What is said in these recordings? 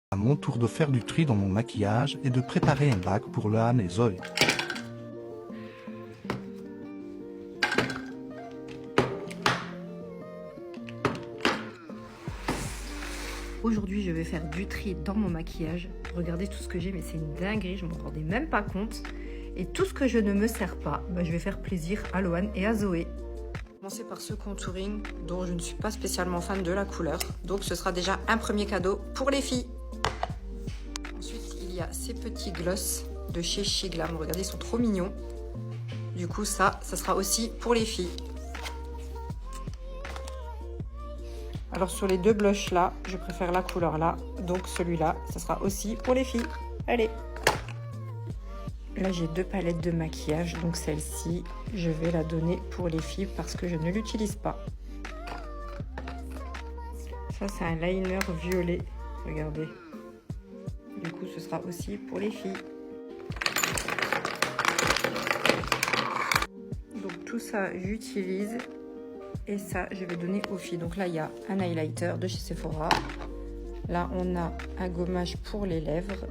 À mon tour de faire du tri dans mon maquillage et de préparer un bac pour Lohan et Zoé. Aujourd'hui, je vais faire du tri dans mon maquillage. Regardez tout ce que j'ai, mais c'est une dinguerie, je ne m'en rendais même pas compte. Et tout ce que je ne me sers pas, je vais faire plaisir à Lohan et à Zoé. Commencer par ce contouring dont je ne suis pas spécialement fan de la couleur. Donc ce sera déjà un premier cadeau pour les filles. Ensuite, il y a ces petits gloss de chez Shiglam. Regardez, ils sont trop mignons. Du coup, ça sera aussi pour les filles. Alors sur les deux blushs là, je préfère la couleur là. Donc celui-là, ça sera aussi pour les filles. Allez! Là, j'ai deux palettes de maquillage. Donc celle-ci, je vais la donner pour les filles parce que je ne l'utilise pas. Ça, c'est un liner violet. Regardez. Du coup, ce sera aussi pour les filles. Donc tout ça, j'utilise. Et ça, je vais donner aux filles. Donc là, il y a un highlighter de chez Sephora. Là, on a un gommage pour les lèvres.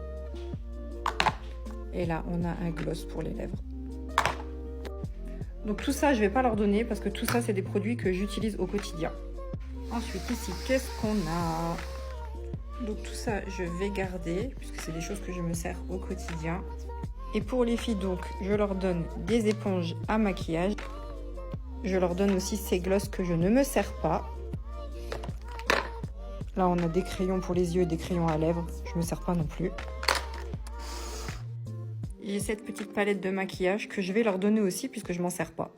Et là, on a un gloss pour les lèvres. Donc tout ça, je ne vais pas leur donner parce que tout ça, c'est des produits que j'utilise au quotidien. Ensuite, ici, qu'est-ce qu'on a? Donc tout ça, je vais garder puisque c'est des choses que je me sers au quotidien. Et pour les filles, donc, je leur donne des éponges à maquillage. Je leur donne aussi ces glosses que je ne me sers pas. Là, on a des crayons pour les yeux et des crayons à lèvres. Je ne me sers pas non plus. J'ai cette petite palette de maquillage que je vais leur donner aussi puisque je m'en sers pas.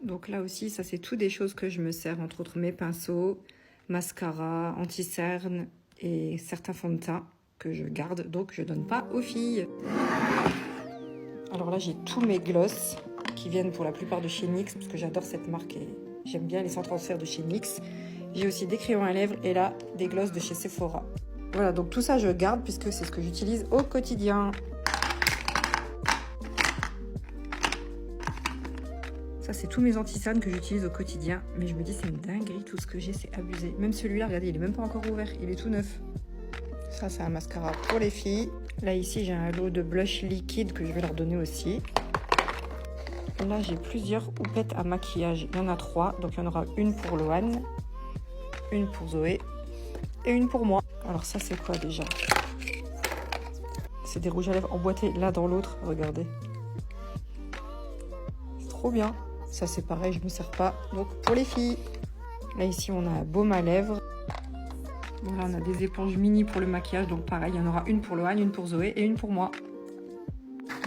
Donc là aussi, ça c'est tout des choses que je me sers, entre autres mes pinceaux, mascara, anti-cerne et certains fonds de teint que je garde, donc je donne pas aux filles. Alors là, j'ai tous mes gloss qui viennent pour la plupart de chez NYX parce que j'adore cette marque et j'aime bien les sans transfert de chez NYX. J'ai aussi des crayons à lèvres et là, des gloss de chez Sephora. Voilà, donc tout ça je garde puisque c'est ce que j'utilise au quotidien. Ça, c'est tous mes anti-cernes que j'utilise au quotidien. Mais je me dis, c'est une dinguerie, tout ce que j'ai, c'est abusé. Même celui-là, regardez, il est même pas encore ouvert, il est tout neuf. Ça, c'est un mascara pour les filles. Là, ici, j'ai un lot de blush liquide que je vais leur donner aussi. Et là, j'ai plusieurs houppettes à maquillage. Il y en a 3, donc il y en aura une pour Lohan, une pour Zoé et une pour moi. Alors ça, c'est quoi déjà? C'est des rouges à lèvres emboîtés l'un dans l'autre, regardez. C'est trop bien. Ça, c'est pareil, je ne me sers pas. Donc, pour les filles. Là, ici, on a un baume à lèvres. Bon, là, on a des éponges mini pour le maquillage. Donc, pareil, il y en aura une pour Lohan, une pour Zoé et une pour moi.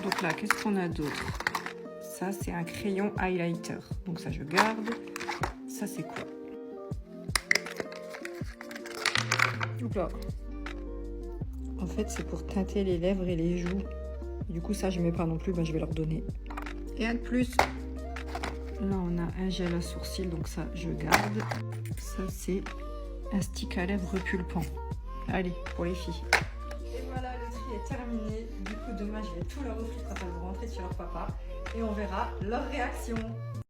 Donc là, qu'est-ce qu'on a d'autre? Ça, c'est un crayon highlighter. Donc, ça, je garde. Ça, c'est quoi? Oups là. En fait, c'est pour teinter les lèvres et les joues. Du coup, ça, je ne mets pas non plus. Je vais leur donner. Et un de plus. Là, on a un gel à sourcils, donc ça, je garde. Ça, c'est un stick à lèvres repulpant. Allez, pour les filles. Et voilà, le tri est terminé. Du coup, demain, je vais tout leur offrir quand elles vont rentrer chez leur papa. Et on verra leur réaction.